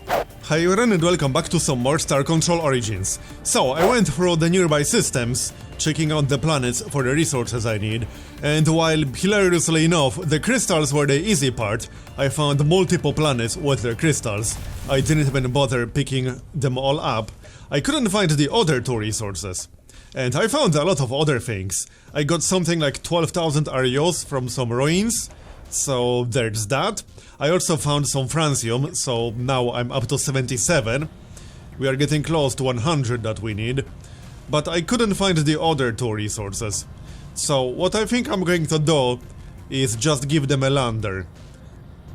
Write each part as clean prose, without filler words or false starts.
Hi everyone and welcome back to some more Star Control Origins. So, I went through the nearby systems, checking out the planets for the resources I need, and while hilariously enough, the crystals were the easy part, I found multiple planets with their crystals. I didn't even bother picking them all up. I couldn't find the other two resources. And I found a lot of other things. I got something like 12,000 REOs from some ruins, so there's that. I also found some francium, so now I'm up to 77. We are getting close to 100 that we need. But I couldn't find the other two resources. So what I think I'm going to do is just give them a lander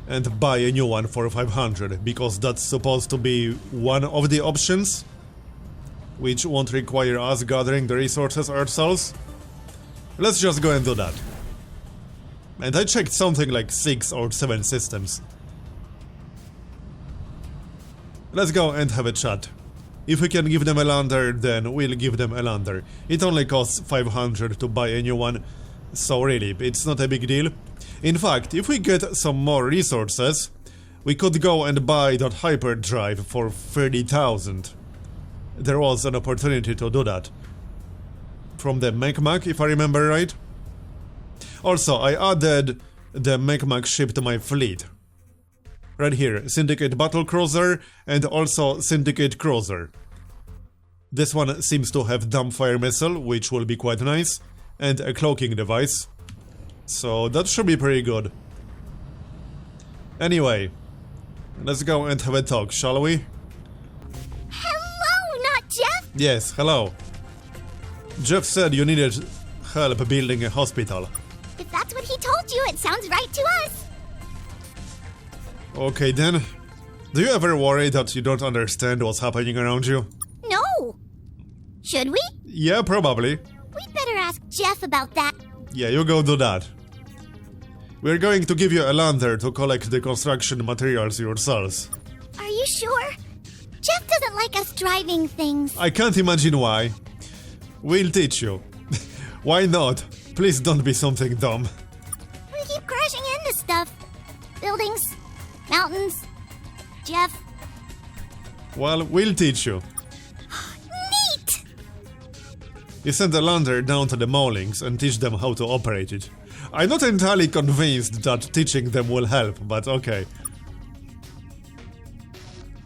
and buy a new one for 500, because that's supposed to be one of the options, which won't require us gathering the resources ourselves. Let's just go and do that. And I checked something like 6 or 7 systems. Let's go and have a chat. If we can give them a lander, then we'll give them a lander. It only costs 500 to buy a new one, so really, it's not a big deal. In fact, if we get some more resources, we could go and buy that hyperdrive for 30,000. There was an opportunity to do that. From the Mech, if I remember right. Also, I added the Mech ship to my fleet. Right here, Syndicate Battlecruiser and also Syndicate Cruiser. This one seems to have dumbfire missile, which will be quite nice, and a cloaking device. So that should be pretty good. Anyway, let's go and have a talk, shall we? Hello, not Jeff? Yes, hello. Jeff said you needed help building a hospital. If that's what he told you, it sounds right to us. Okay then. Do you ever worry that you don't understand what's happening around you? No. Should we? Yeah, probably. We'd better ask Jeff about that. Yeah, you go do that. We're going to give you a lander to collect the construction materials yourselves. Are you sure? Jeff doesn't like us driving things. I can't imagine why. We'll teach you. Why not? Please don't be something dumb. We keep crashing into stuff. Buildings, mountains, Jeff. Well, we'll teach you. Neat! You send a lander down to the Maulings and teach them how to operate it. I'm not entirely convinced that teaching them will help, but okay.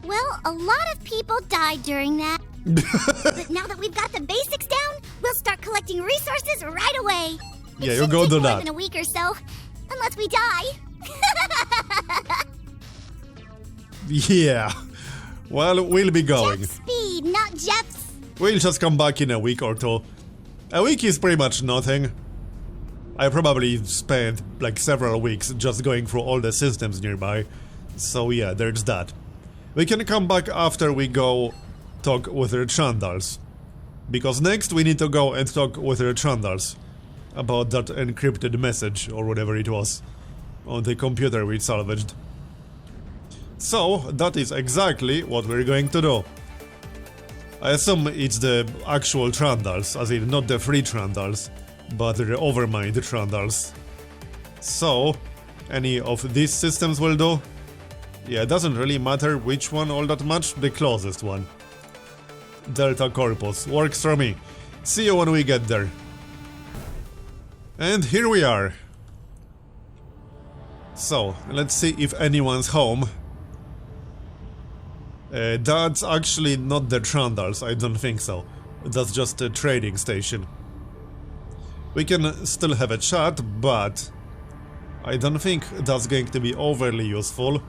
Well, a lot of people died during that. But now that we've got the basics down, we'll start collecting resources right away. Yeah, you go do more that. than a week or so, unless we die. Yeah. Well, we'll be going. Jeff's speed, not Jeff's. We'll just come back in a week or two. A week is pretty much nothing. I probably spent like several weeks just going through all the systems nearby. So yeah, there's that. We can come back after we go talk with the Chandals. Because next we need to go and talk with the Chandals about that encrypted message or whatever it was on the computer we salvaged. So that is exactly what we're going to do. I assume it's the actual Trandals, as in not the free Trandals, but the Overmind Trandals. So, any of these systems will do? Yeah, it doesn't really matter which one all that much, the closest one. Delta Corpus, works for me. See you when we get there. And here we are. So, let's see if anyone's home. That's actually not the Trandals, I don't think so. That's just a trading station. We can still have a chat, but I don't think that's going to be overly useful.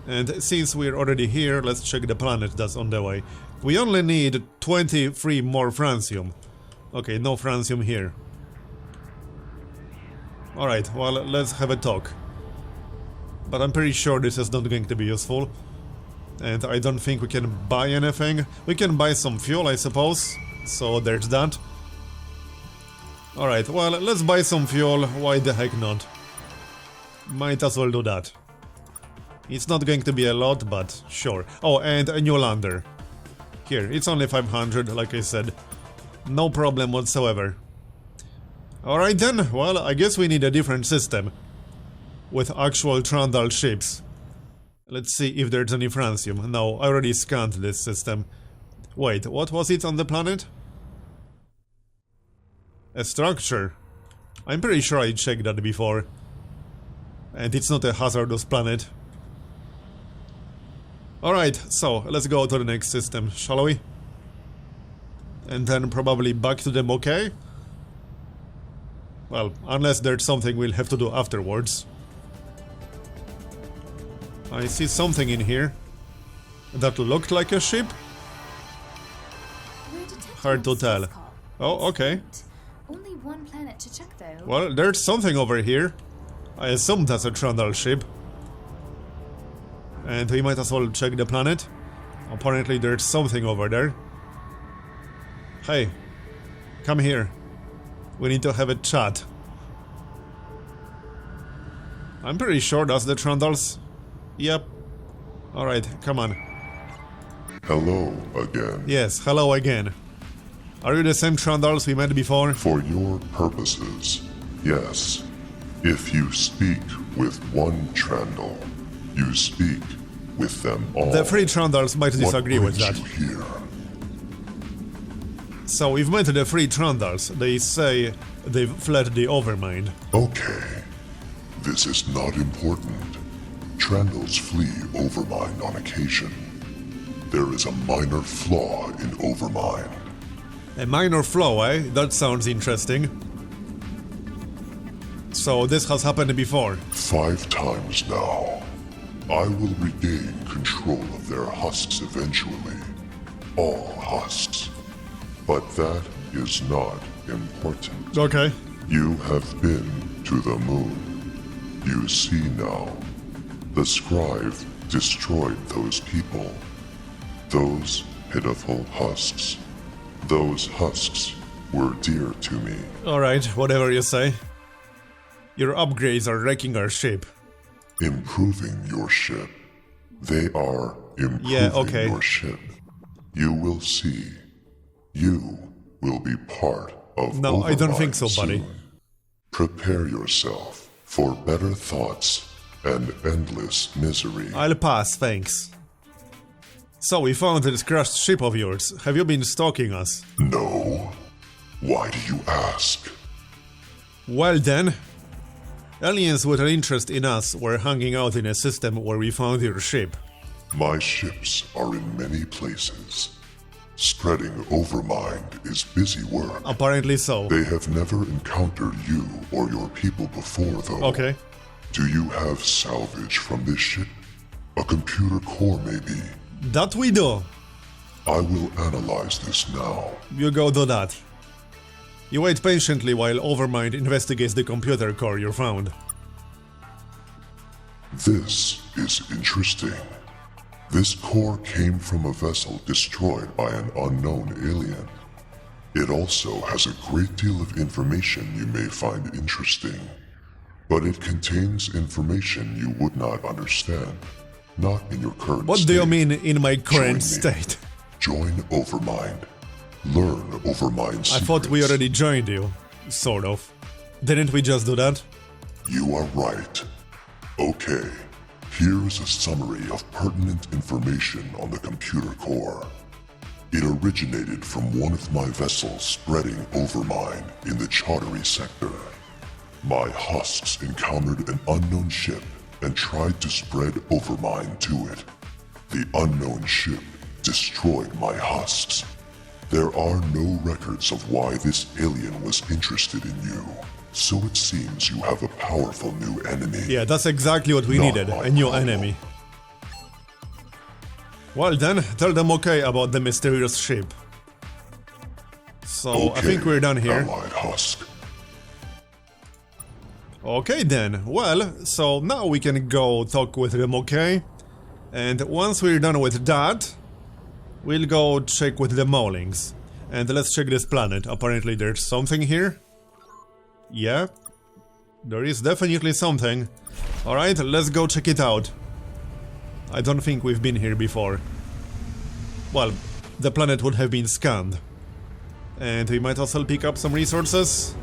And since we're already here, let's check the planet that's on the way. We only need 23 more francium. Okay, no francium here. Alright, well, let's have a talk. But I'm pretty sure this is not going to be useful. And I don't think we can buy anything. We can buy some fuel, I suppose. So there's that. Alright, well, let's buy some fuel. Why the heck not? Might as well do that. It's not going to be a lot, but sure. Oh, and a new lander. Here, it's only 500, like I said. No problem whatsoever. Alright then, well, I guess we need a different system. With actual Trandal ships. Let's see if there's any francium. No, I already scanned this system. Wait, what was it on the planet? A structure. I'm pretty sure I checked that before. And it's not a hazardous planet. Alright, so let's go to the next system, shall we? And then probably back to the Mokai? Well, unless there's something we'll have to do afterwards. I see something in here that looked like a ship. Hard to tell. Oh, okay. Only one planet to check though. Well, there's something over here. I assume that's a Trundle ship. And we might as well check the planet. Apparently there's something over there. Hey, come here. We need to have a chat. I'm pretty sure that's the Trundles. Yep. Alright, come on. Hello again. Yes, hello again. Are you the same Trundles we met before? For your purposes, yes. If you speak with one Trundle, you speak with them all. The three Trundles might disagree with that. What brings you here? So we've met the three Trundles. They say they've fled the Overmind. Okay. This is not important. Trundles flee Overmind on occasion. There is a minor flaw in Overmind. A minor flaw, eh? That sounds interesting. So this has happened before. 5 times now. I will regain control of their husks eventually. All husks. But that is not important. Okay. You have been to the moon. You see now. The scribe destroyed those people. Those pitiful husks. Those husks were dear to me. Alright, whatever you say. Your upgrades are wrecking our ship. Improving your ship. They are improving your ship. You will see. You will be part of No, I don't Overmind think so, buddy. soon. Prepare yourself for better thoughts and endless misery. I'll pass, thanks. So we found this crashed ship of yours. Have you been stalking us? No. Why do you ask? Well then. Aliens with an interest in us were hanging out in a system where we found your ship. My ships are in many places. Spreading Overmind is busy work. Apparently so. They have never encountered you or your people before, though. Okay. Do you have salvage from this ship? A computer core, maybe? That we do. I will analyze this now. You go do that. You wait patiently while Overmind investigates the computer core you found. This is interesting. This core came from a vessel destroyed by an unknown alien. It also has a great deal of information you may find interesting. But it contains information you would not understand. Not in your current What state. do you mean in my current Join me. state? Join Overmind. Learn Overmind secrets. I thought we already joined you. Sort of. Didn't we just do that? You are right. Okay. Here's a summary of pertinent information on the computer core. It originated from one of my vessels spreading Overmind in the Chartery sector. My husks encountered an unknown ship and tried to spread Overmind to it. The unknown ship destroyed my husks. There are no records of why this alien was interested in you, so it seems you have a powerful new enemy. Yeah, that's exactly what we Not needed, my a new problem. enemy. Well then, tell them okay about the mysterious ship. So, I think we're done here. Allied husk. Okay then, well, so now we can go talk with them, okay? And once we're done with that, we'll go check with the Maulings. And let's check this planet. Apparently there's something here. Yeah, there is definitely something. Alright, let's go check it out. I don't think we've been here before. Well, the planet would have been scanned. And we might also pick up some resources.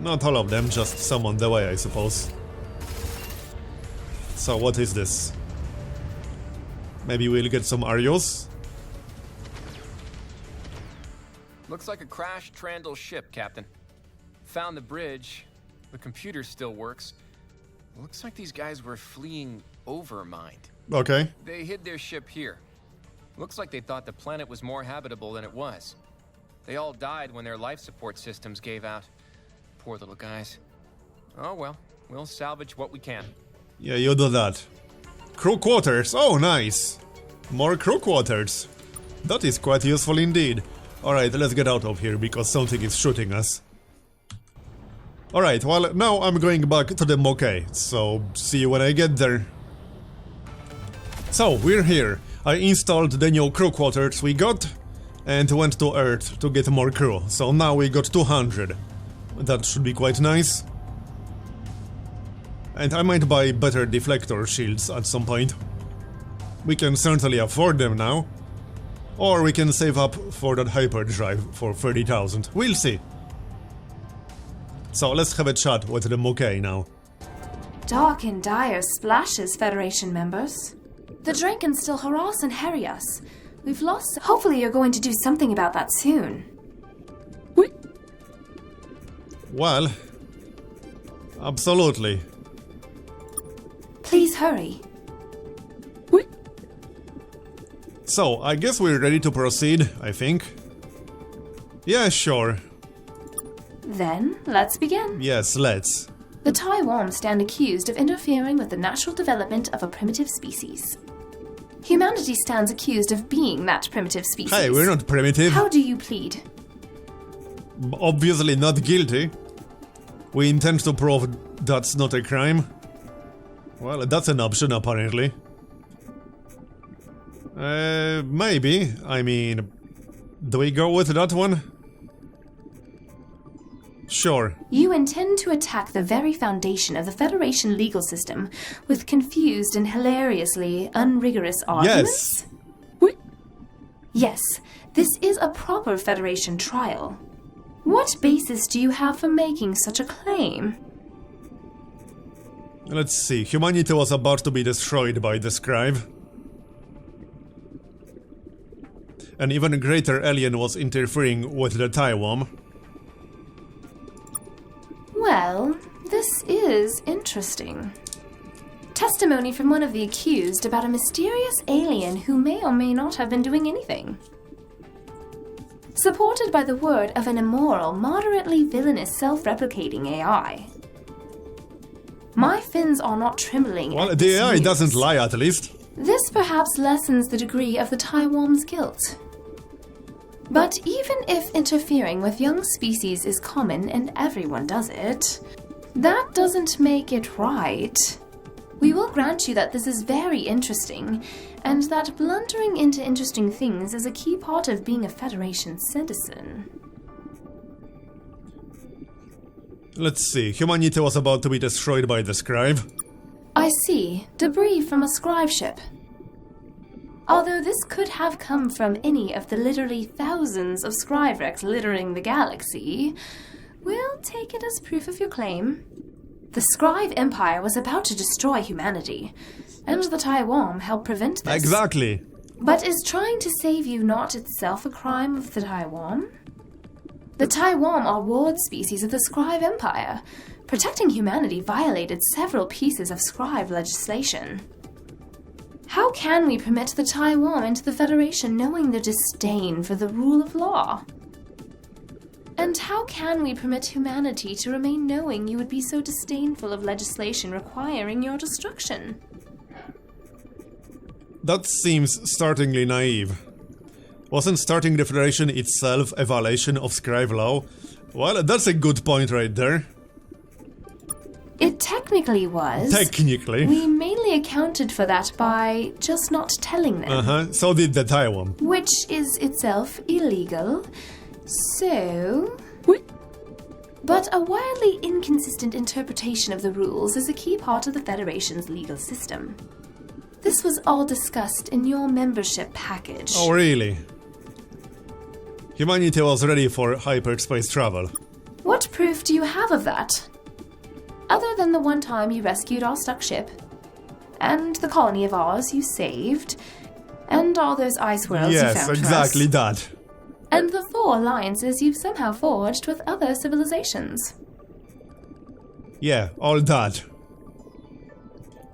Not all of them, just some on the way, I suppose. So what is this? Maybe we'll get some Arios? Looks like a crashed Trandal ship, Captain. Found the bridge. The computer still works. Looks like these guys were fleeing Overmind. Okay. They hid their ship here. Looks like they thought the planet was more habitable than it was. They all died when their life support systems gave out. Poor little guys. Oh well, we'll salvage what we can. Yeah, you do that. Crew quarters. Oh, nice. More crew quarters. That is quite useful indeed. Alright, let's get out of here because something is shooting us. Alright, well, now I'm going back to the Mokai, so see you when I get there. So, we're here. I installed the new crew quarters we got and went to Earth to get more crew. So now we got 200. That should be quite nice. And I might buy better deflector shields at some point. We can certainly afford them now. Or we can save up for that hyperdrive for 30,000. We'll see. So let's have a chat with the Mokai now. Dark and dire splashes, Federation members. The Draken still harass and harry us. We've lost... Hopefully you're going to do something about that soon. Well, absolutely. Please hurry. So, I guess we're ready to proceed, I think. Yeah, sure. Then, let's begin. Yes, let's. The Taiwan stand accused of interfering with the natural development of a primitive species. Humanity stands accused of being that primitive species. Hey, we're not primitive. How do you plead? Obviously not guilty. We intend to prove that's not a crime. Well, that's an option, apparently. Maybe. I mean, do we go with that one? Sure. You intend to attack the very foundation of the Federation legal system with confused and hilariously unrigorous arguments? Yes. Yes, this is a proper Federation trial. What basis do you have for making such a claim? Let's see. Humanity was about to be destroyed by the scribe. An even greater alien was interfering with the Taiwan. Well, this is interesting. Testimony from one of the accused about a mysterious alien who may or may not have been doing anything. Supported by the word of an immoral, moderately villainous, self-replicating AI. My fins are not trembling. Well, at the this AI news. doesn't lie, at least. This perhaps lessens the degree of the Taiwan's guilt. But even if interfering with young species is common and everyone does it, that doesn't make it right. We will grant you that this is very interesting, and that blundering into interesting things is a key part of being a Federation citizen. Let's see. Humanity was about to be destroyed by the scribe. I see. Debris from a scribe ship. Although this could have come from any of the literally thousands of scribe wrecks littering the galaxy, we'll take it as proof of your claim. The Scribe Empire was about to destroy humanity, and the Taiwan helped prevent this. Exactly. But is trying to save you not itself a crime of the Taiwan? The Taiwan are ward species of the Scribe Empire. Protecting humanity violated several pieces of scribe legislation. How can we permit the Taiwan into the Federation knowing their disdain for the rule of law? And how can we permit humanity to remain knowing you would be so disdainful of legislation requiring your destruction? That seems startlingly naive. Wasn't starting the Federation itself a violation of scribe law? Well, that's a good point right there. It technically was. Technically. We mainly accounted for that by just not telling them. So did the Taiwan. Which is itself illegal. So... But a wildly inconsistent interpretation of the rules is a key part of the Federation's legal system. This was all discussed in your membership package. Oh, really? Humanity was ready for hyperspace travel. What proof do you have of that? Other than the one time you rescued our stuck ship? and the colony of Oz you saved, and all those ice worlds you found Yes, for us. exactly that. And the 4 alliances you've somehow forged with other civilizations. Yeah, all that.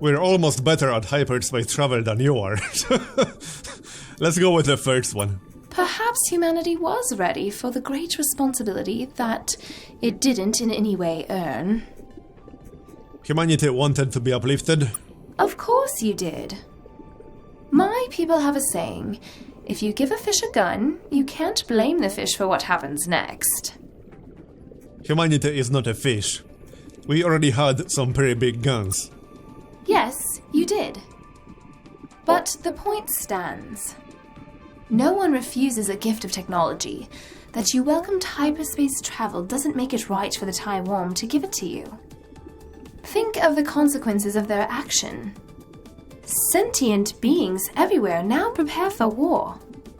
We're almost better at hyperspace travel than you are. Let's go with the first one. Perhaps humanity was ready for the great responsibility that it didn't in any way earn. Humanity wanted to be uplifted. Of course you did. My people have a saying, if you give a fish a gun, you can't blame the fish for what happens next. Humanity is not a fish. We already had some pretty big guns. Yes, you did. But the point stands. No one refuses a gift of technology. That you welcomed hyperspace travel doesn't make it right for the Taiwan to give it to you. Think of the consequences of their action. Sentient beings everywhere now prepare for war.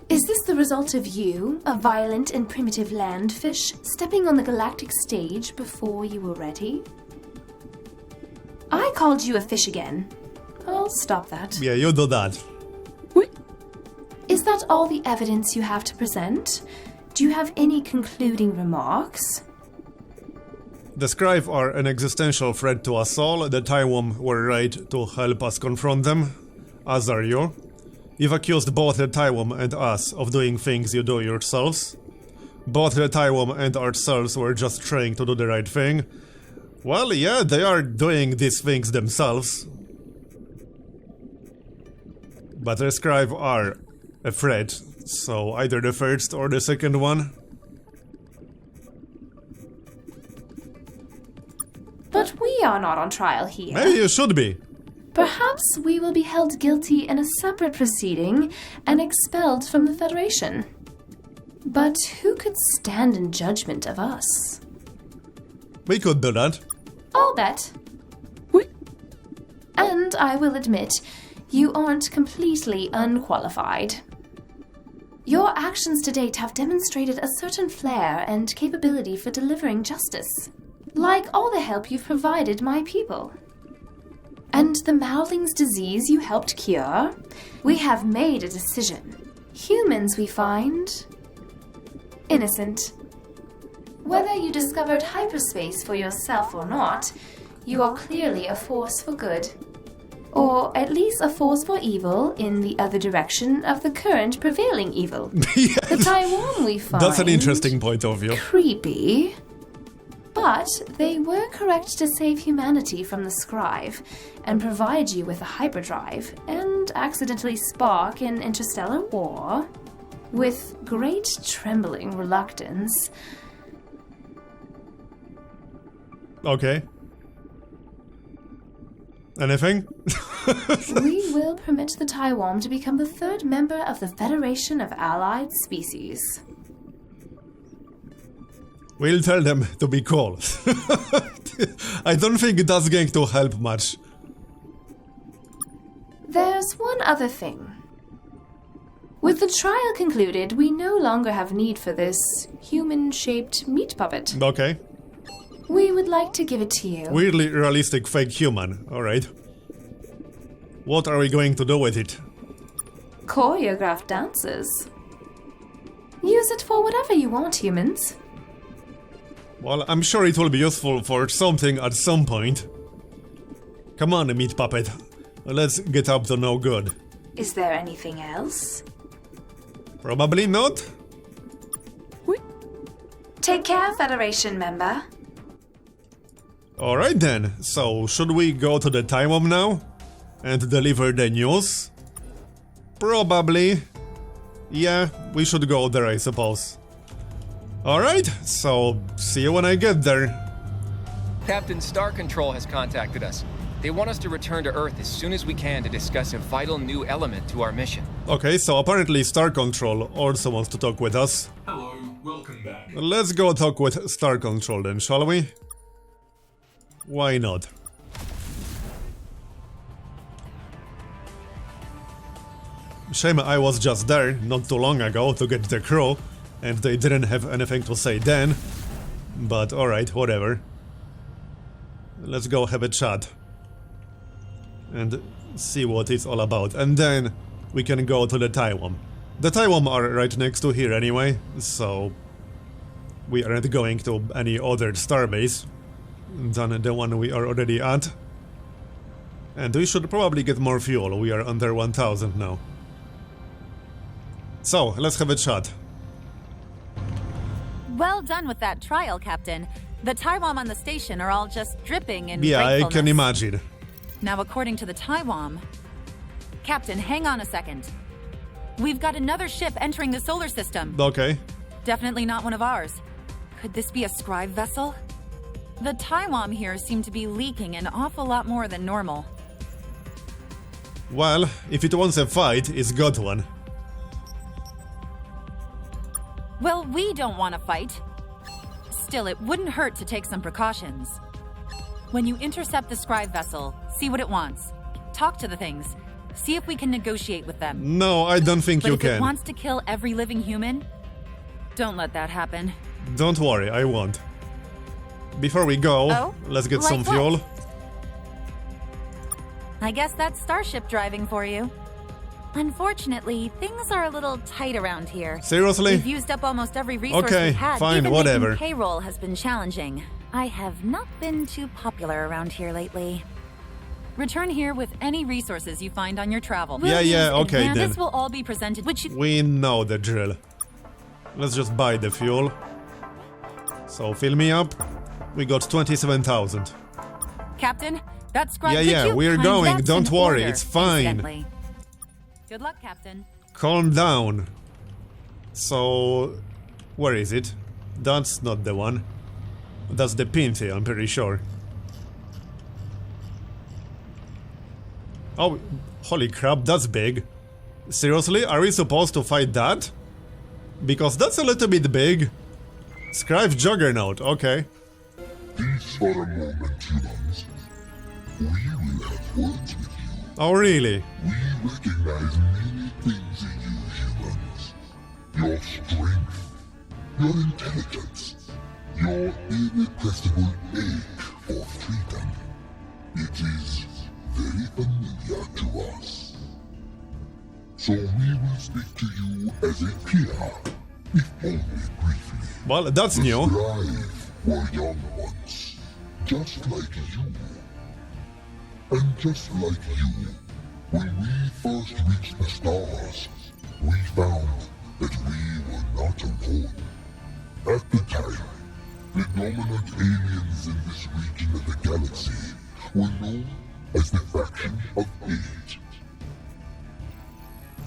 Is this the result of you, a violent and primitive landfish, stepping on the galactic stage before you were ready? I called you a fish again. I'll stop that. Yeah, you do that. Is that all the evidence you have to present? Do you have any concluding remarks? The Scribe are an existential threat to us all. The Taiwan were right to help us confront them, as are you. You've accused both the Taiwan and us of doing things you do yourselves. Both the Taiwan and ourselves were just trying to do the right thing. Well, yeah, they are doing these things themselves. But the Scribe are a threat, so either the first or the second one. But we are not on trial here. Maybe you should be. Perhaps we will be held guilty in a separate proceeding and expelled from the Federation. But who could stand in judgment of us? We could do that. I'll bet. And I will admit, you aren't completely unqualified. Your actions to date have demonstrated a certain flair and capability for delivering justice, like all the help you've provided my people. And the Mowling's disease you helped cure? We have made a decision. Humans, we find, innocent. Whether you discovered hyperspace for yourself or not, you are clearly a force for good. Or at least a force for evil in the other direction of the current prevailing evil. Yes. The Taiwan we find... That's an interesting point of view. Creepy. But they were correct to save humanity from the Scribe and provide you with a hyperdrive and accidentally spark an interstellar war. With great trembling reluctance... Okay. Anything? we will permit the Taiwan to become the 3rd member of the Federation of Allied Species. We'll tell them to be cool. I don't think that's going to help much. There's one other thing. With the trial concluded, we no longer have need for this human-shaped meat puppet. Okay. We would like to give it to you. Weirdly realistic fake human, alright. What are we going to do with it? Choreographed dances. Use it for whatever you want, humans. Well, I'm sure it will be useful for something at some point. Come on, meat puppet. Let's get up to no good. Is there anything else? Probably not. Take care, Federation member. Alright then, so should we go to the Taiwan now? And deliver the news? Probably. Yeah, we should go there, I suppose. Alright, so see you when I get there. Captain Star Control has contacted us. They want us to return to Earth as soon as we can to discuss a vital new element to our mission. Okay, so apparently Star Control also wants to talk with us. Hello, welcome back. Let's go talk with Star Control then, shall we? Why not? Shame I was just there not too long ago to get the crew, and they didn't have anything to say then. But alright, whatever. Let's go have a chat. and see what it's all about. And then we can go to the Taiwan. The Taiwan are right next to here anyway, so we aren't going to any other starbase than the one we are already at. And we should probably get more fuel, we are under 1000 now. So, let's have a chat. Well done with that trial, Captain. The Taiwan on the station are all just dripping in Yeah, I gratefulness. can imagine. Now, according to the Taiwan... Captain, hang on a second. We've got another ship entering the solar system. Okay. Definitely not one of ours. Could this be a scribe vessel? The Taiwan here seem to be leaking an awful lot more than normal. Well, if it wants a fight, it's got one. Well, we don't want to fight. Still, it wouldn't hurt to take some precautions. When you intercept the scribe vessel, see what it wants. Talk to the things. See if we can negotiate with them. No, I don't think But you if can. it wants to kill every living human, don't let that happen. Don't worry, I won't. Before we go, Oh? let's get Like some what? fuel. I guess that's starship driving for you. Unfortunately, things are a little tight around here. Seriously? We've used up almost every resource Okay, we had. fine, Even whatever. making payroll has been challenging. I have not been too popular around here lately. Return here with any resources you find on your travel. Yeah, yeah, use okay advances. then. This will all be presented, which you... We know the drill. Let's just buy the fuel. So, fill me up. We got 27,000. Captain, that scribe... Yeah, could yeah, you we're kind going, that's don't in worry, order, it's fine. incidentally. Good luck, Captain. Calm down. So, where is it? That's not the one. That's the Pinty, I'm pretty sure. Oh, holy crap, that's big. Seriously, are we supposed to fight that? Because that's a little bit big. Scribe Juggernaut, okay. Peace for a moment, humans. We will have words with you. Oh, really? We recognize many things in you, humans. Your strength, your intelligence, your irrepressible ache for freedom. It is very familiar to us. So we will speak to you as a peer, if only briefly. Well, that's new. Scribe were young once, just like you. And just like you, when we first reached the stars, we found that we were not alone. At the time, the dominant aliens in this region of the galaxy were known as the Faction of 8.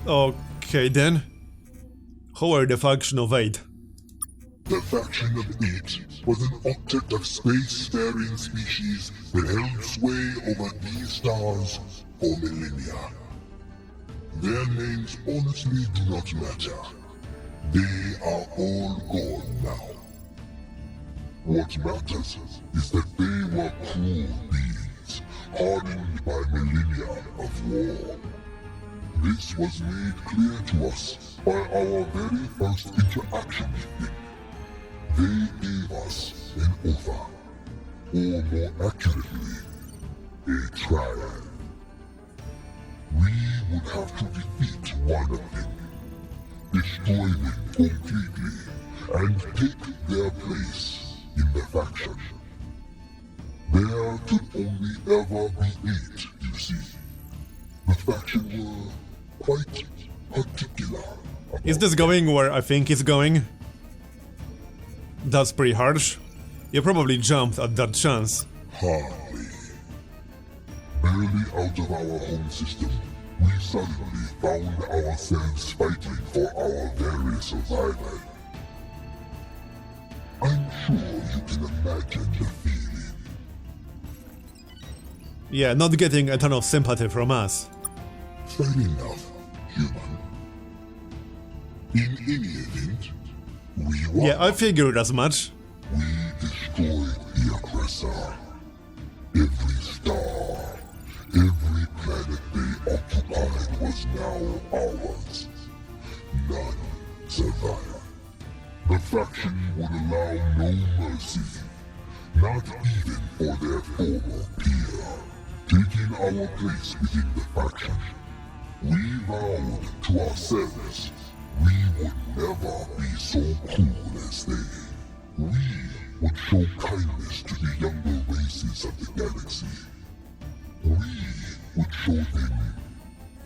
Okay then. Who are the Faction of 8? The Faction of 8 was an octet of space-faring species that held sway over these stars for millennia. Their names honestly do not matter. They are all gone now. What matters is that they were cruel beings, hardened by millennia of war. This was made clear to us by our very first interaction with them. They gave us an offer, or more accurately, a trial. We would have to defeat one of them, destroy them completely, and take their place in the faction. There could only ever be 8, you see. The faction were quite particular. Is this going where I think it's going? That's pretty harsh. You probably jumped at that chance. Hardly. Barely out of our home system, we suddenly found ourselves fighting for our very survival. I'm sure you can imagine the feeling. Yeah, not getting a ton of sympathy from us. Fair enough, human. In any event, we won. Yeah, I figured as much. We destroyed the aggressor. Every star, every planet they occupied was now ours. None survived. The faction would allow no mercy, not even for their former peer. Taking our place within the faction, we vowed to ourselves we would never be so cool as they. We would show kindness to the younger races of the galaxy. We would show them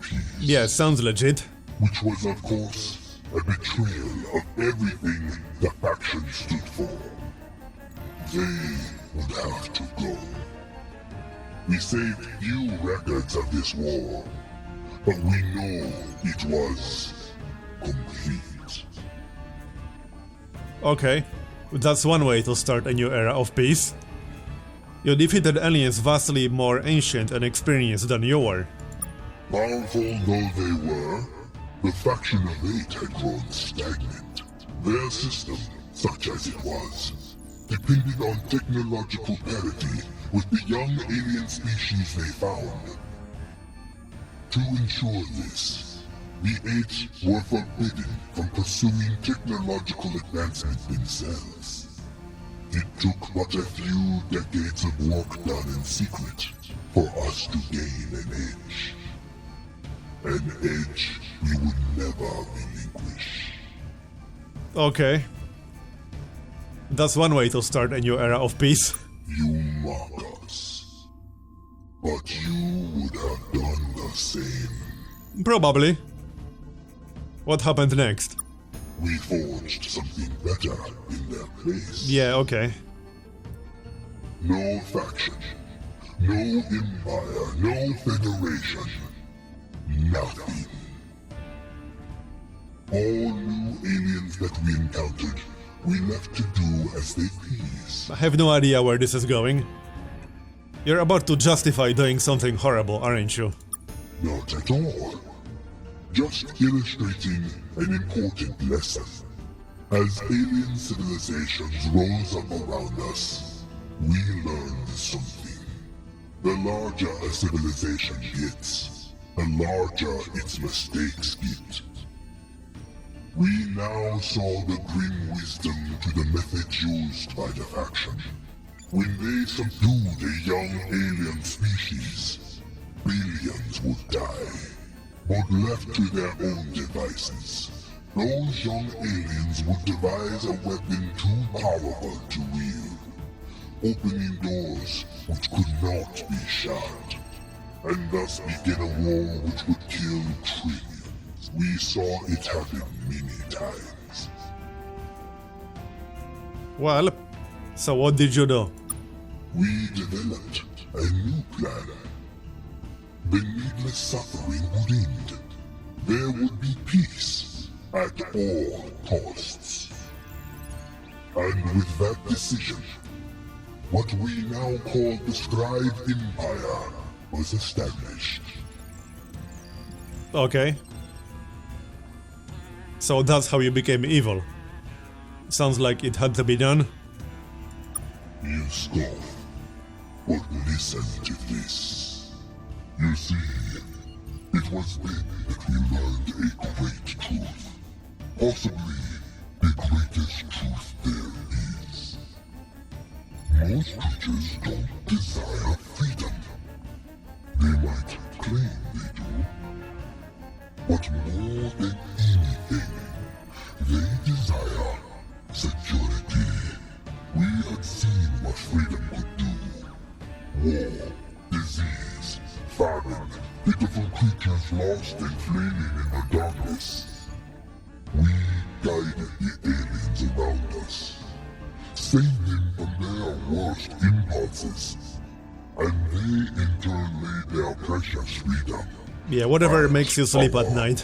peace. Yeah, sounds legit. Which was, of course, a betrayal of everything the faction stood for. They would have to go. We saved few records of this war, but we know it was complete. Okay, that's one way to start a new era of peace. You defeated aliens vastly more ancient and experienced than you were. Powerful though they were, the faction of 8 had grown stagnant. Their system, such as it was, depended on technological parity with the young alien species they found. To ensure this, the 8 were forbidden from pursuing technological advancement themselves. It took but a few decades of work done in secret for us to gain an edge. An edge we would never relinquish. Okay. That's one way to start a new era of peace. You mock us, but you would have done the same. Probably. What happened next? We forged something better in their place. Yeah, okay. No faction, no empire, no federation, nothing. All new aliens that we encountered, we left to do as they please. I have no idea where this is going. You're about to justify doing something horrible, aren't you? Not at all. Just illustrating an important lesson. As alien civilizations rose up around us, we learned something. The larger a civilization gets, the larger its mistakes get. We now saw the grim wisdom to the methods used by the faction. When they subdued a young alien species, billions would die. But left to their own devices, those young aliens would devise a weapon too powerful to wield, opening doors which could not be shut, and thus begin a war which would kill trillions. We saw it happen many times. Well, so what did you do? We developed a new plan. The needless suffering would end. There would be peace at all costs. And with that decision, what we now call the Scribe Empire was established. Okay. So that's how you became evil. Sounds like it had to be done. You scoff, but listen to this. You see, it was then that we learned a great truth. Possibly the greatest truth there is. Most creatures don't desire freedom. They might claim they do. But more than anything, they desire security. We had seen what freedom could do. War, disease, famine, pitiful creatures lost and flaming in the darkness. We guided the aliens around us, saved them from their worst impulses, and they in turn laid their precious freedom. Yeah, whatever makes you sleep at night.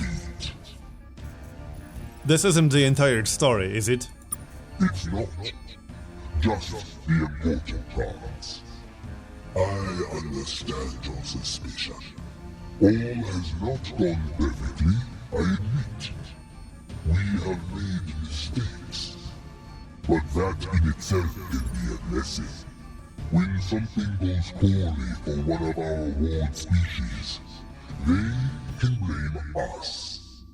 This isn't the entire story, is it? It's not. Just the important parts. I understand your suspicion. All has not gone perfectly, I admit. We have made mistakes. But that in itself can be a lesson. When something goes poorly for one of our ward species, they can blame us.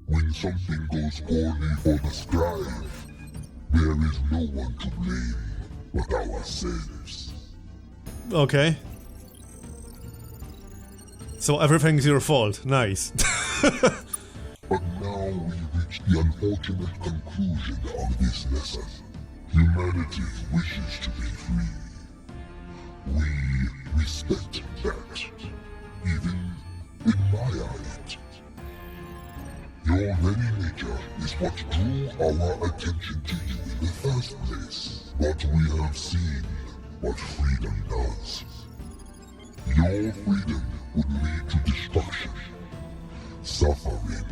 When something goes poorly for the Scribe, there is no one to blame but ourselves. Okay. So everything's your fault. Nice. But now we reach the unfortunate conclusion of this lesson. Humanity wishes to be free. We respect that, even admire it. Your very nature is what drew our attention to you in the first place. But we have seen what freedom does. Your freedom would lead to destruction, suffering,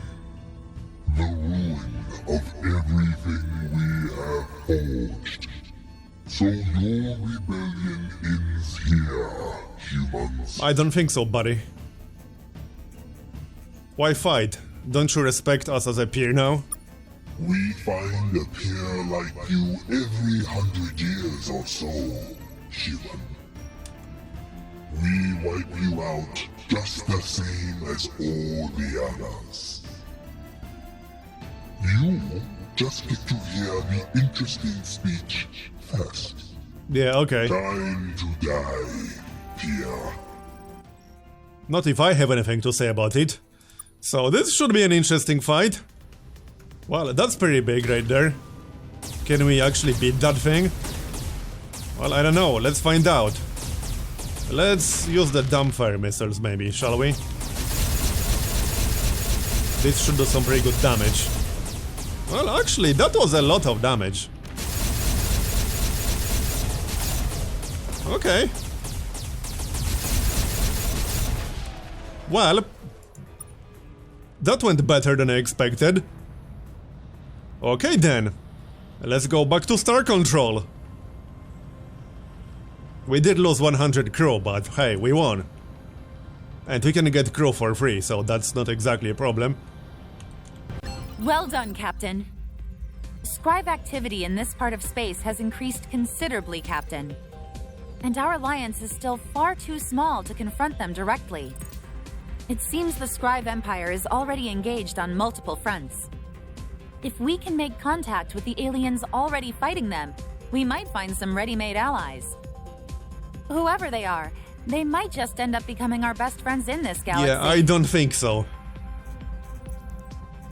the ruin of everything we have forged. So your rebellion ends here, humans. I don't think so, buddy. Why fight? Don't you respect us as a peer now? We find a peer like you every 100 years or so, human. We wipe you out just the same as all the others. You just get to hear the interesting speech first. Yeah, okay. Time to die, peer. Not if I have anything to say about it. So this should be an interesting fight. Well, that's pretty big right there. Can we actually beat that thing? Well, I don't know. Let's find out. Let's use the dumbfire missiles maybe, shall we? This should do some pretty good damage. Well, actually, that was a lot of damage. Okay. Well, that went better than I expected. Okay then, let's go back to Star Control. We did lose 100 crew, but hey, we won. And we can get crew for free, so that's not exactly a problem. Well done, Captain. Scribe activity in this part of space has increased considerably, Captain. And our alliance is still far too small to confront them directly. It seems the Scribe Empire is already engaged on multiple fronts. If we can make contact with the aliens already fighting them, we might find some ready-made allies. Whoever they are, they might just end up becoming our best friends in this galaxy. Yeah, I don't think so.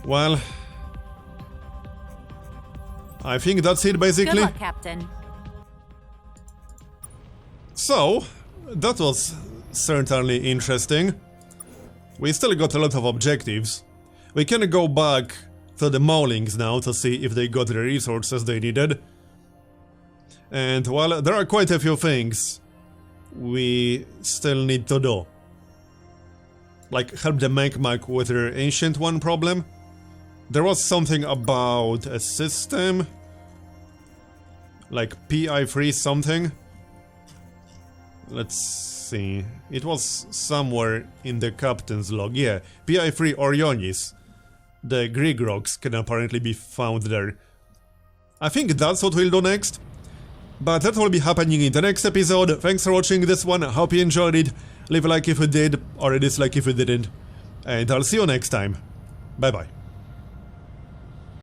Well, I think that's it basically. Good luck, Captain. So, that was certainly interesting. We still got a lot of objectives. We can go back to the Maulings now to see if they got the resources they needed. And, well, there are quite a few things we still need to do. Like, help the Mech with their Ancient One problem. There was something about a system. Like PI3 something. Let's see. It was somewhere in the captain's log. Yeah, PI3 Orionis. The Greek rocks can apparently be found there. I think that's what we'll do next. But that will be happening in the next episode. Thanks for watching this one. I hope you enjoyed it. Leave a like if you did, or a dislike if you didn't. And I'll see you next time. Bye bye.